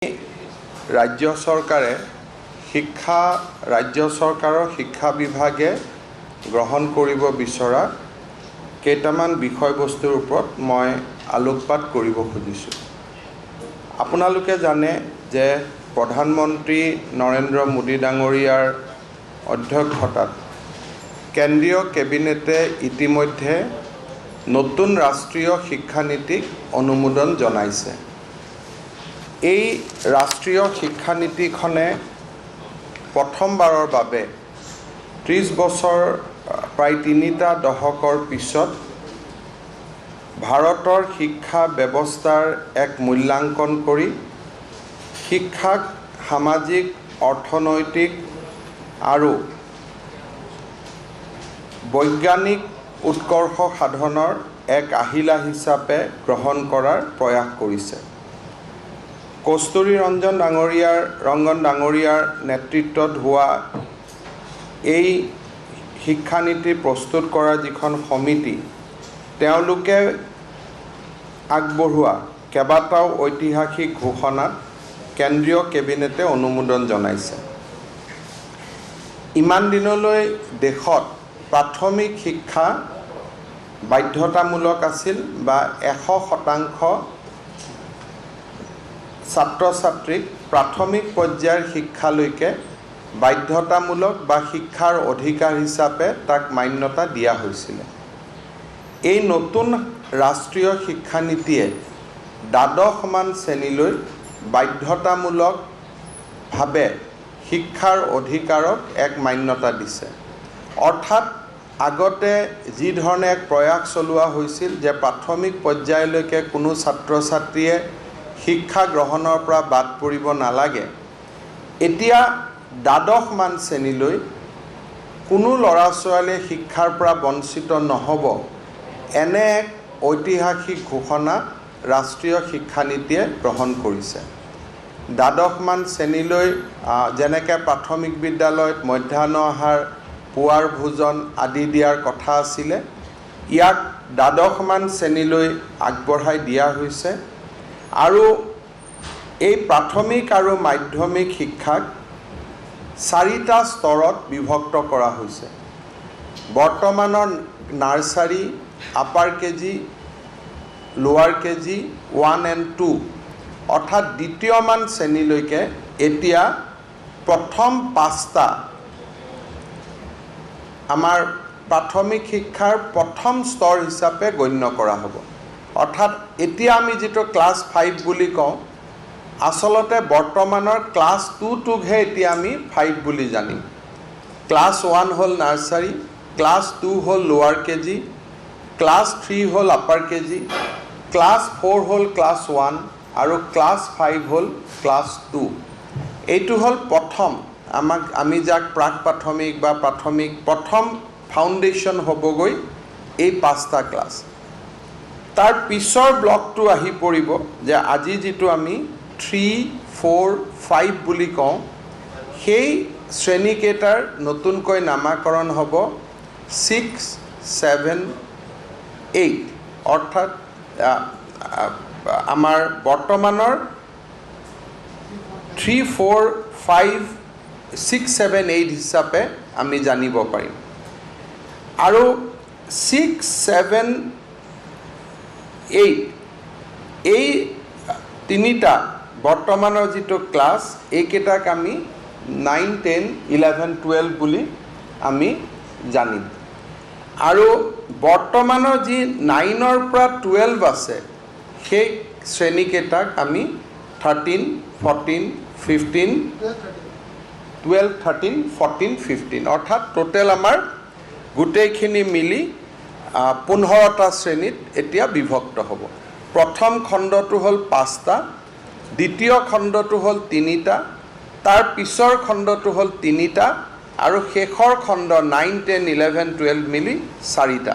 राज्य सरकाৰৰ শিক্ষা বিভাগে গ্ৰহণ কৰিব বিচৰা কেইটামান বিষয়বস্তুৰ ওপৰত মই আলোকপাত কৰিব খুজিছোঁ। আপোনালোকে জানে যে প্ৰধানমন্ত্ৰী নৰেন্দ্ৰ মোদী ডাঙৰীয়াৰ অধ্যক্ষতাত কেন্দ্ৰীয় কেবিনেটে ইতিমধ্যে নতুন ৰাষ্ট্ৰীয় শিক্ষানীতিক অনুমোদন জনাইছে। এই ৰাষ্ট্ৰীয় শিক্ষানীতিখনে প্ৰথমবাৰৰ বাবে 30 বছৰ প্ৰায় 3টা দশকৰ পিছত ভাৰতৰ শিক্ষা ব্যৱস্থাৰ এক মূল্যাংকন কৰি শিক্ষাক সামাজিক অৰ্থনৈতিক আৰু বৈজ্ঞানিক উৎকৰ্ষ সাধনৰ এক আহিলা হিচাপে গ্ৰহণ কৰাৰ প্ৰয়াস কৰিছে। কস্তুৰী ৰঞ্জন ডাঙৰীয়াৰ নেতৃত্বত হোৱা এই শিক্ষানীতি প্ৰস্তুত কৰা যিখন সমিতি তেওঁলোকে আগবঢ়োৱা কেইবাটাও ঐতিহাসিক ঘোষণাত কেন্দ্ৰীয় কেবিনেটে অনুমোদন জনাইছে। ইমান দিনলৈ দেশত প্ৰাথমিক শিক্ষা বাধ্যতামূলক আছিল বা 100% ছাত্ৰ ছাত্ৰীক প্ৰাথমিক পৰ্যায়ৰ শিক্ষালৈকে বাধ্যতামূলক বা শিক্ষাৰ অধিকাৰ হিচাপে তাক মান্যতা দিয়া হৈছিল। এই নতুন ৰাষ্ট্ৰীয় শিক্ষানীতিয়ে দ্বাদশমান শ্ৰেণীলৈ বাধ্যতামূলকভাৱে শিক্ষাৰ অধিকাৰক এক মান্যতা দিছে। অৰ্থাৎ আগতে যি ধৰণে এক প্ৰয়াস চলোৱা হৈছিল যে প্ৰাথমিক পৰ্যায়লৈকে কোনো ছাত্ৰ ছাত্ৰীয়ে শিক্ষা গ্ৰহণৰ পৰা বাদ পৰিব নালাগে, এতিয়া দ্বাদশমান শ্ৰেণীলৈ কোনো ল'ৰা ছোৱালীয়ে শিক্ষাৰ পৰা বঞ্চিত নহ'ব, এনে এক ঐতিহাসিক ঘোষণা ৰাষ্ট্ৰীয় শিক্ষানীতিয়ে গ্ৰহণ কৰিছে। দ্বাদশমান শ্ৰেণীলৈ যেনেকৈ প্ৰাথমিক বিদ্যালয়ত মধ্যাহ্ন আহাৰ পুৱাৰ ভোজন আদি দিয়াৰ কথা আছিলে, ইয়াক দ্বাদশমান শ্ৰেণীলৈ আগবঢ়াই দিয়া হৈছে আৰু এই প্ৰাথমিক আৰু মাধ্যমিক শিক্ষাক 4টা স্তৰত বিভক্ত কৰা হৈছে। বৰ্তমানৰ নাৰ্চাৰী, আপাৰ কেজি, লোৱাৰ কেজি 1 and 2 অৰ্থাৎ দ্বিতীয়মান শ্ৰেণীলৈকে এতিয়া প্ৰথম 5টা আমাৰ প্ৰাথমিক শিক্ষাৰ প্ৰথম স্তৰ হিচাপে গণ্য কৰা হ'ব। অৰ্থাৎ এতিয়া আমি যিটো ক্লাছ 5 বুলি কওঁ, আচলতে বৰ্তমানৰ ক্লাছ 2টোকহে এতিয়া আমি 5 বুলি জানিম। ক্লাছ 1 হ'ল নাৰ্চাৰী, ক্লাছ 2 হ'ল লোৱাৰ কেজি, ক্লাছ 3 হ'ল আপাৰ কেজি, ক্লাছ 4 হ'ল ক্লাছ 1 আৰু ক্লাছ 5 হ'ল ক্লাছ 2। এইটো হ'ল প্ৰথম আমি যাক প্ৰাক প্ৰাথমিক বা প্ৰথম ফাউণ্ডেশ্যন হ'বগৈ এই 5টা ক্লাছ। তাৰ পিছৰ ব্লকটো আহি পৰিব যে আজি যিটো আমি 3, 4, 5 বুলি কওঁ, সেই শ্ৰেণীকেইটাৰ নতুনকৈ নামাকৰণ হ'ব 6, 7, 8 অৰ্থাৎ আমাৰ বৰ্তমানৰ 3, 4, 5, 6, 7, 8 হিচাপে আমি জানিব পাৰিম। আৰু 6, 7, 8 এই 3টা বৰ্তমানৰ যিটো ক্লাছ, এইকেইটাক আমি 9, 10, 11, 12 বুলি আমি জানিম। আৰু বৰ্তমানৰ যি 9ৰ পৰা 12 আছে সেই শ্ৰেণীকেইটাক আমি 13, 14, 15, 12, 13, 14, 15 অৰ্থাৎ টোটেল আমাৰ গোটেইখিনি মিলি 15টা শ্ৰেণীত এতিয়া বিভক্ত হ'ব। প্ৰথম খণ্ডটো হ'ল 5টা, দ্বিতীয় খণ্ডটো হ'ল 3টা, তাৰ পিছৰ খণ্ডটো হ'ল 3টা আৰু শেষৰ খণ্ড 9, 10, 11, 12 মিলি 4টা।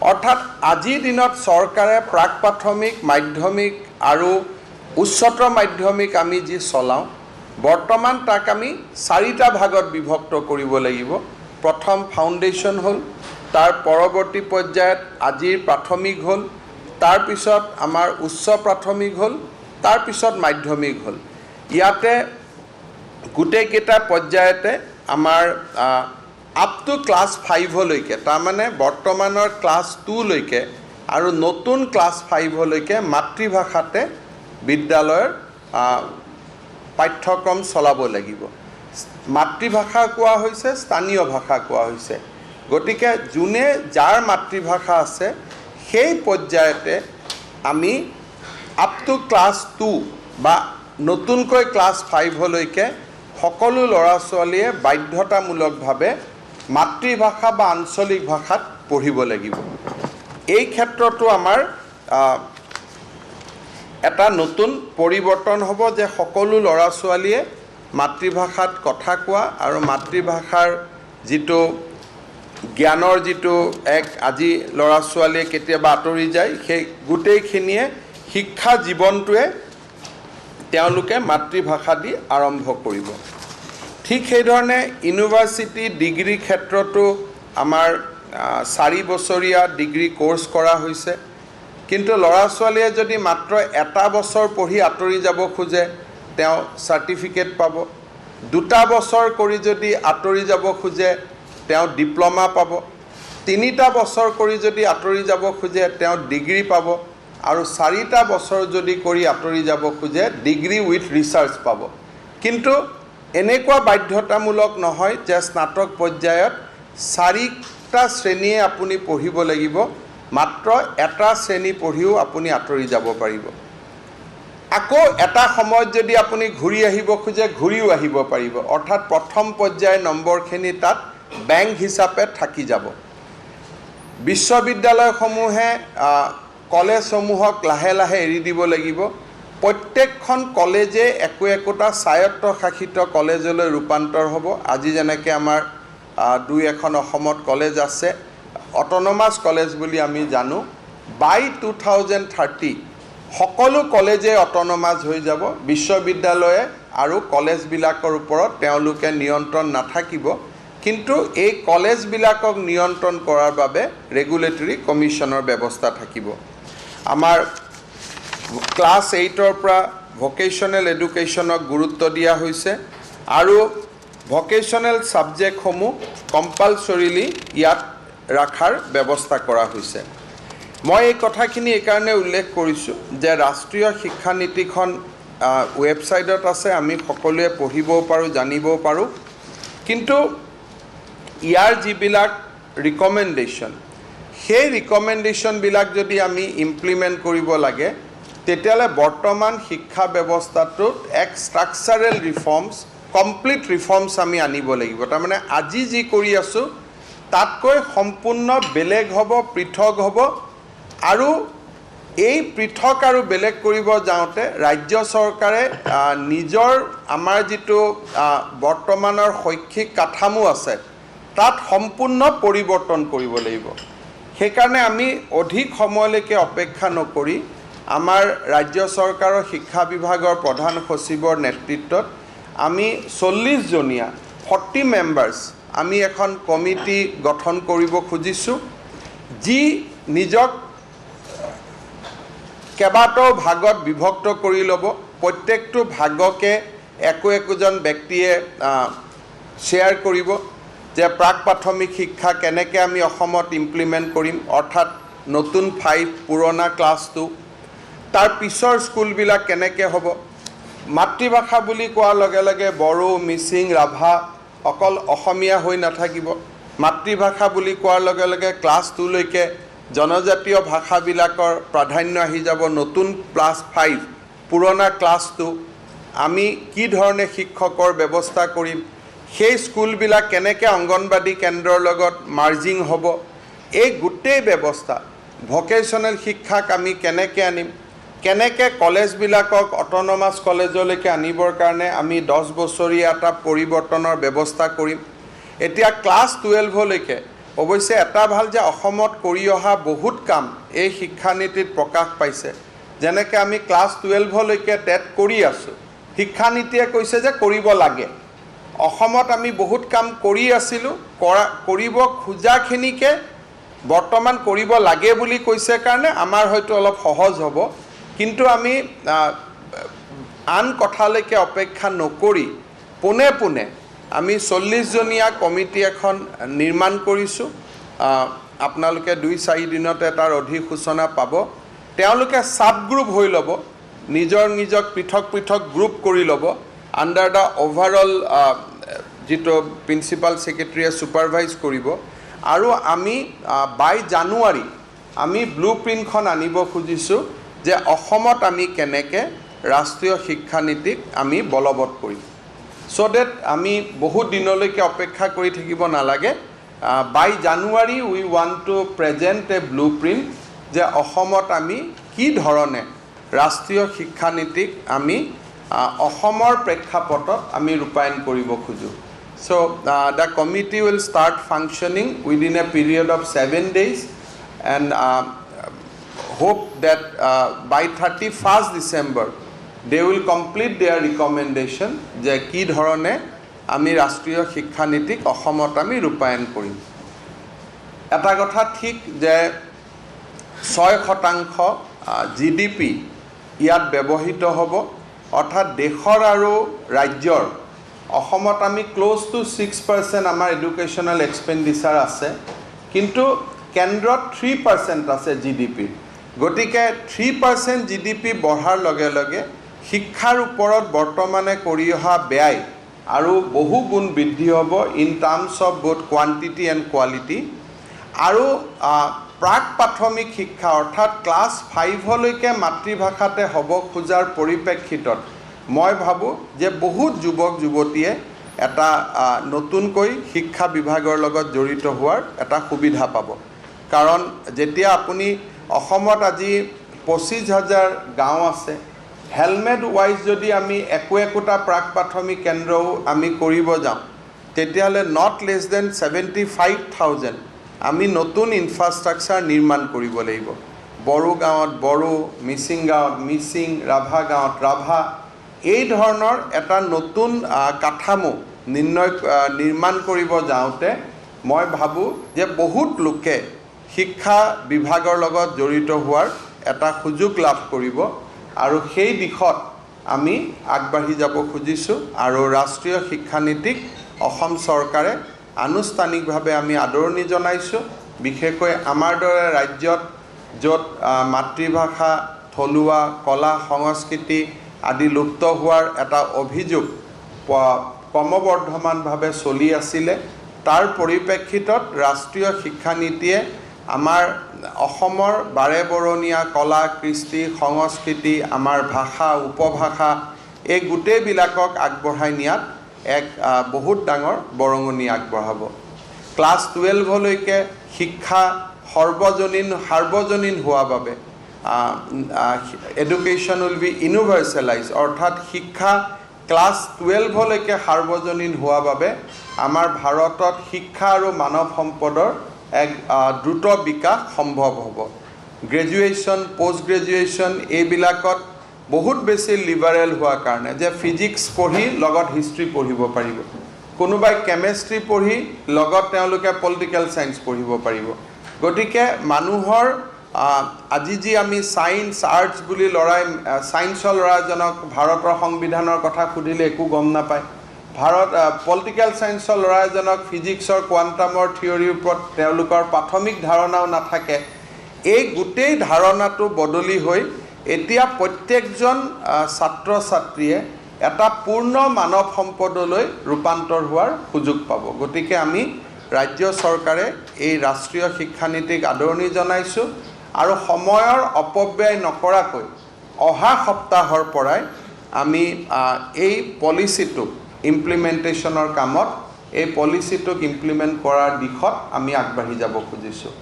অৰ্থাৎ আজিৰ দিনত চৰকাৰে প্ৰাক প্ৰাথমিক, মাধ্যমিক আৰু উচ্চতৰ মাধ্যমিক আমি যি চলাওঁ, বৰ্তমান তাক আমি 4টা ভাগত বিভক্ত কৰিব লাগিব। প্ৰথম ফাউণ্ডেশ্যন হ'ল, তাৰ পৰৱৰ্তী পৰ্যায়ত আজিৰ প্ৰাথমিক হ'ল, তাৰ পিছত আমাৰ উচ্চ প্ৰাথমিক হ'ল, তাৰ পিছত মাধ্যমিক হ'ল। ইয়াতে গোটেইকেইটা পৰ্যায়তে আমাৰ আপ টু ক্লাছ 5লৈকে তাৰমানে বৰ্তমানৰ ক্লাছ 2লৈকে আৰু নতুন ক্লাছ 5লৈকে মাতৃভাষাতে বিদ্যালয়ৰ পাঠ্যক্ৰম চলাব লাগিব। মাতৃভাষা কোৱা হৈছে, স্থানীয় ভাষা কোৱা হৈছে। গতিকে যোনে যাৰ মাতৃভাষা আছে সেই পৰ্যায়তে আমি আপ টু ক্লাছ 2 বা নতুনকৈ ক্লাছ 5লৈকে সকলো ল'ৰা ছোৱালীয়ে বাধ্যতামূলকভাৱে মাতৃভাষা বা আঞ্চলিক ভাষাত পঢ়িব লাগিব। এই ক্ষেত্ৰতো আমাৰ এটা নতুন পৰিৱৰ্তন হ'ব যে সকলো ল'ৰা ছোৱালীয়ে মাতৃভাষাত কথা কোৱা আৰু মাতৃভাষাৰ যিটো জ্ঞানৰ যিটো আজি ল'ৰা ছোৱালীয়ে কেতিয়াবা আঁতৰি যায়, সেই গোটেইখিনিয়ে শিক্ষা জীৱনটোৱে তেওঁলোকে মাতৃভাষা দি আৰম্ভ কৰিব। ঠিক সেইধৰণে ইউনিভাৰ্চিটি ডিগ্ৰী ক্ষেত্ৰতো আমাৰ 4 বছৰীয়া ডিগ্ৰী কোৰ্চ কৰা হৈছে। কিন্তু ল'ৰা ছোৱালীয়ে যদি মাত্ৰ 1 বছৰ পঢ়ি আঁতৰি যাব খোজে তেওঁ চাৰ্টিফিকেট পাব। 2 বছৰ কৰি যদি আঁতৰি যাব খোজে তেওঁ ডিপ্ল'মা পাব। 3টা বছৰ কৰি যদি আঁতৰি যাব খোজে তেওঁ ডিগ্ৰী পাব। আৰু 4টা বছৰ যদি কৰি আঁতৰি যাব খোজে ডিগ্ৰী উইথ ৰিচাৰ্চ পাব। কিন্তু এনেকুৱা বাধ্যতামূলক নহয় যে স্নাতক পৰ্যায়ত 4টা শ্ৰেণীয়ে আপুনি পঢ়িব লাগিব, মাত্ৰ 1টা শ্ৰেণী পঢ়িও আপুনি আঁতৰি যাব পাৰিব। আকৌ এটা সময়ত যদি আপুনি ঘূৰি আহিব খোজে ঘূৰিও আহিব পাৰিব, অৰ্থাৎ প্ৰথম পৰ্যায়ৰ নম্বৰখিনি তাত বেংক হিচাপে থাকি যাব। বিশ্ববিদ্যালয়সমূহে কলেজসমূহক লাহে লাহে এৰি দিব লাগিব। প্ৰত্যেকখন কলেজে একোটা স্বায়ত্তশাসিত কলেজলৈ ৰূপান্তৰ হ'ব। আজি যেনেকৈ আমাৰ 2-এখন অসমত কলেজ আছে, অট'নমাছ কলেজ বুলি আমি জানো। বাই 2030 সকলো কলেজে অট'নমাছ হৈ যাব। বিশ্ববিদ্যালয়ে আৰু কলেজবিলাকৰ ওপৰত তেওঁলোকে নিয়ন্ত্ৰণ নাথাকিব, কিন্তু এই কলেজবিলাকক নিয়ন্ত্ৰণ কৰাৰ বাবে ৰেগুলেটৰী কমিশ্যনৰ ব্যৱস্থা থাকিব। আমাৰ ক্লাছ 8ৰ পৰা ভকেশ্যনেল এডুকেশ্যনক গুৰুত্ব দিয়া হৈছে আৰু ভকেশ্যনেল ছাবজেক্টসমূহ কম্পালচৰিলি ইয়াত ৰখাৰ ব্যৱস্থা কৰা হৈছে। মই এই কথাখিনি এইকাৰণে উল্লেখ কৰিছোঁ যে ৰাষ্ট্ৰীয় শিক্ষানীতিখন ৱেবছাইটত আছে, আমি সকলোৱে পঢ়িবও পাৰোঁ, জানিবও পাৰোঁ। কিন্তু ইয়াৰ যিবিলাক ৰিকমেণ্ডেশ্যন, সেই ৰিকমেণ্ডেশ্যনবিলাক যদি আমি ইমপ্লিমেণ্ট কৰিব লাগে তেতিয়াহ'লে বৰ্তমান শিক্ষা ব্যৱস্থাটোত এক ষ্ট্ৰাকচাৰেল ৰিফৰ্মছ, কমপ্লিট ৰিফৰ্মছ আমি আনিব লাগিব। তাৰমানে আজি যি কৰি আছোঁ তাতকৈ সম্পূৰ্ণ বেলেগ হ'ব, পৃথক হ'ব। আৰু এই পৃথক আৰু বেলেগ কৰিব যাওঁতে ৰাজ্য চৰকাৰে নিজৰ আমাৰ যিটো বৰ্তমানৰ শৈক্ষিক কাঠামো আছে তাত সম্পূৰ্ণ পৰিৱৰ্তন কৰিব লাগিব। সেইকাৰণে আমি অধিক সময়লৈকে অপেক্ষা নকৰি আমাৰ ৰাজ্য চৰকাৰৰ শিক্ষা বিভাগৰ প্ৰধান সচিবৰ নেতৃত্বত আমি 40জনীয়া 40 মেম্বাৰ্ছ আমি এখন কমিটি গঠন কৰিব খুজিছোঁ, যি নিজক কেইবাটাও ভাগত বিভক্ত কৰি ল'ব। প্ৰত্যেকটো ভাগকে একোজন ব্যক্তিয়ে শ্বেয়াৰ কৰিব যে প্ৰাক প্ৰাথমিক শিক্ষা কেনেকৈ আমি অসমত ইমপ্লিমেণ্ট কৰিম, অৰ্থাৎ নতুন 5, পুৰণা ক্লাছ 2। তাৰ পিছৰ স্কুলবিলাক কেনেকৈ হ'ব। মাতৃভাষা বুলি কোৱাৰ লগে লগে বড়ো, মিচিং, ৰাভা অকল অসমীয়া হৈ নাথাকিব। মাতৃভাষা বুলি কোৱাৰ লগে লগে ক্লাছ 2লৈকে জনজাতীয় ভাষাবিলাকৰ প্ৰাধান্য আহি যাব। নতুন ক্লাছ 5, পুৰণা ক্লাছ 2, আমি কি ধৰণে শিক্ষকৰ ব্যৱস্থা কৰিম, সেই স্কুলবিলাক কেনেকৈ অংগনবাদী কেন্দ্ৰৰ লগত মাৰ্জিং হ'ব, এই গোটেই ব্যৱস্থা, ভকেশ্যনেল শিক্ষাক আমি কেনেকৈ আনিম, কেনেকৈ কলেজবিলাকক অট'নমাছ কলেজলৈকে আনিবৰ কাৰণে আমি 10 বছৰীয়া এটা পৰিৱৰ্তনৰ ব্যৱস্থা কৰিম। এতিয়া ক্লাছ 12লৈকে অৱশ্যে এটা ভাল যে অসমত কৰি অহা বহুত কাম এই শিক্ষানীতিত প্ৰকাশ পাইছে। যেনেকৈ আমি ক্লাছ 12লৈকে টেট কৰি আছোঁ, শিক্ষানীতিয়ে কৈছে যে কৰিব লাগে। অসমত আমি বহুত কাম কৰি আছিলোঁ, কৰিব খোজাখিনিকে বৰ্তমান কৰিব লাগে বুলি কৈছে কাৰণে আমাৰ হয়তো অলপ সহজ হ'ব। কিন্তু আমি আন কথালৈকে অপেক্ষা নকৰি পোনে পোনে আমি 40জনীয়া কমিটি এখন নিৰ্মাণ কৰিছোঁ। আপোনালোকে 2-4 দিনতে তাৰ অধিসূচনা পাব। তেওঁলোকে সাব গ্ৰুপ হৈ ল'ব, নিজৰ পৃথক পৃথক গ্ৰুপ কৰি ল'ব আণ্ডাৰ দ্য অভাৰঅল যিটো প্ৰিন্সিপাল ছেক্ৰেটাৰীয়ে ছুপাৰভাইজ কৰিব। আৰু আমি বাই জানুৱাৰী আমি ব্লু প্ৰিণ্টখন আনিব খুজিছোঁ যে অসমত আমি কেনেকৈ ৰাষ্ট্ৰীয় শিক্ষানীতিক আমি বলবৎ কৰিম। চ' ডেট আমি বহুত দিনলৈকে অপেক্ষা কৰি থাকিব নালাগে। By January we want to present a blueprint যে অসমত আমি কি ধৰণে ৰাষ্ট্ৰীয় শিক্ষানীতিক আমি অসমৰ প্ৰেক্ষাপটত আমি ৰূপায়ণ কৰিব খোজোঁ। So' the committee will start functioning within a period of 7 days and hope that by 31st December they will complete their recommendation যে কি ধৰণে আমি ৰাষ্ট্ৰীয় শিক্ষানীতিক অসমত আমি ৰূপায়ণ কৰিম। এটা কথা ঠিক যে 6% GDP ইয়াত ব্যৱহৃত হ'ব, অৰ্থাৎ দেশৰ আৰু ৰাজ্যৰ। অসমত আমি ক্ল'জ টু 6% আমাৰ এডুকেশ্যনেল এক্সপেণ্ডিচাৰ আছে, কিন্তু কেন্দ্ৰত 3% আছে GDP। গতিকে 3% GDP বঢ়াৰ লগে লগে শিক্ষাৰ ওপৰত বৰ্তমানে কৰি অহা ব্যয় আৰু বহু গুণ বৃদ্ধি হ'ব in terms of both quantity and quality. আৰু প্ৰাক প্ৰাথমিক শিক্ষা অৰ্থাৎ ক্লাছ 5লৈকে মাতৃভাষাতে হ'ব খোজাৰ পৰিপ্ৰেক্ষিতত মই ভাবোঁ যে বহুত যুৱক যুৱতীয়ে এটা নতুনকৈ শিক্ষা বিভাগৰ লগত জড়িত হোৱাৰ এটা সুবিধা পাব। কাৰণ যেতিয়া আপুনি অসমত আজি 25,000 গাঁও আছে, হেলমেট ৱাইজ যদি আমি একোটা প্ৰাক প্ৰাথমিক কেন্দ্ৰও আমি কৰিব যাওঁ তেতিয়াহ'লে নট লেছ দেন 75,000 আমি নতুন ইনফ্ৰাষ্ট্ৰাকচাৰ নিৰ্মাণ কৰিব লাগিব। বড়ো গাঁৱত বড়ো, মিচিং গাঁৱত মিচিং, ৰাভা গাঁৱত ৰাভা, এই ধৰণৰ এটা নতুন কাঠামো নিৰ্মাণ কৰিব যাওঁতে মই ভাবোঁ যে বহুত লোকে শিক্ষা বিভাগৰ লগত জড়িত হোৱাৰ এটা সুযোগ লাভ কৰিব আৰু সেই দিশত আমি আগবাঢ়ি যাব খুজিছোঁ। আৰু ৰাষ্ট্ৰীয় শিক্ষানীতিক অসম চৰকাৰে আনুষ্ঠানিকভাৱে আমি আদৰণি জনাইছোঁ। বিশেষকৈ আমাৰ দৰে ৰাজ্যত য'ত মাতৃভাষা, থলুৱা কলা সংস্কৃতি আদি লুপ্ত হোৱাৰ এটা অভিযোগ ক্ৰমবৰ্ধমানভাৱে চলি আছিলে, তাৰ পৰিপ্ৰেক্ষিতত ৰাষ্ট্ৰীয় শিক্ষানীতিয়ে আমাৰ অসমৰ বাৰেবৰণীয়া কলা কৃষ্টি সংস্কৃতি, আমাৰ ভাষা উপভাষা এই গোটেইবিলাকক আগবঢ়াই নিয়াত এক বহুত ডাঙৰ বৰঙণি আগবঢ়াব। ক্লাছ 12লৈকে শিক্ষা সাৰ্বজনীন হোৱা বাবে এডুকেশ্যন উইল বি ইউনিভাৰ্চেলাইজ, অৰ্থাৎ শিক্ষা ক্লাছ 12লৈকে সাৰ্বজনীন হোৱা বাবে আমাৰ ভাৰতত শিক্ষা আৰু মানৱ সম্পদৰ এক দ্ৰুত বিকাশ সম্ভৱ হ'ব। গ্ৰেজুৱেশ্যন, পোষ্ট গ্ৰেজুৱেশ্যন এইবিলাকত বহুত বেছি লিবাৰেল হোৱাৰ কাৰণে যে ফিজিক্স পঢ়ি লগত হিষ্ট্ৰী পঢ়িব পাৰিব, কোনোবাই কেমেষ্ট্ৰি পঢ়ি লগত তেওঁলোকে পলিটিকেল চায়েন্স পঢ়িব পাৰিব। গতিকে মানুহৰ আজি যি আমি ছায়েন্স আৰ্টছ বুলি ছায়েন্সৰ ল'ৰাজনক ভাৰতৰ সংবিধানৰ কথা সুধিলে একো গম নাপায়, পলিটিকেল ছায়েন্সৰ ল'ৰা এজনক ফিজিক্সৰ কোৱাণ্টামৰ থিয়ৰীৰ ওপৰত তেওঁলোকৰ প্ৰাথমিক ধাৰণাও নাথাকে। এই গোটেই ধাৰণাটো বদলি হৈ এতিয়া প্ৰত্যেকজন ছাত্ৰ ছাত্ৰীয়ে এটা পূৰ্ণ মানৱ সম্পদলৈ ৰূপান্তৰ হোৱাৰ সুযোগ পাব। গতিকে আমি ৰাজ্য চৰকাৰে এই ৰাষ্ট্ৰীয় শিক্ষানীতিক আদৰণি জনাইছোঁ আৰু সময়ৰ অপব্যয় নকৰাকৈ অহা সপ্তাহৰ পৰাই আমি এই পলিচিটোক ইমপ্লিমেণ্টেশ্যনৰ কামত এই পলিচিটোক ইমপ্লিমেণ্ট কৰাৰ দিশত আমি আগবাঢ়ি যাব খুজিছোঁ।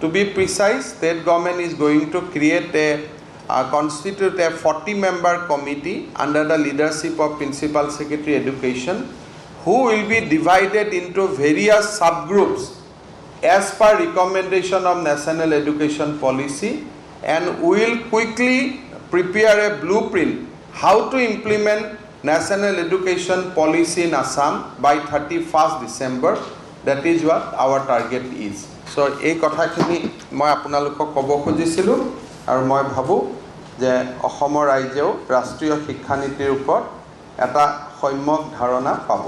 To be precise, state government is going to create constitute a 40-member committee under the leadership of Principal Secretary Education, who will be divided into various subgroups as per recommendation of National Education Policy, and will quickly prepare a blueprint how to implement National Education Policy in Assam by 31st December. That is what our target is. So এই কথাখিনি মই আপোনালোকক ক'ব খুজিছিলোঁ আৰু মই ভাবোঁ যে অসমৰ ৰাইজেও ৰাষ্ট্ৰীয় শিক্ষানীতিৰ ওপৰত এটা সম্যক ধাৰণা পাব।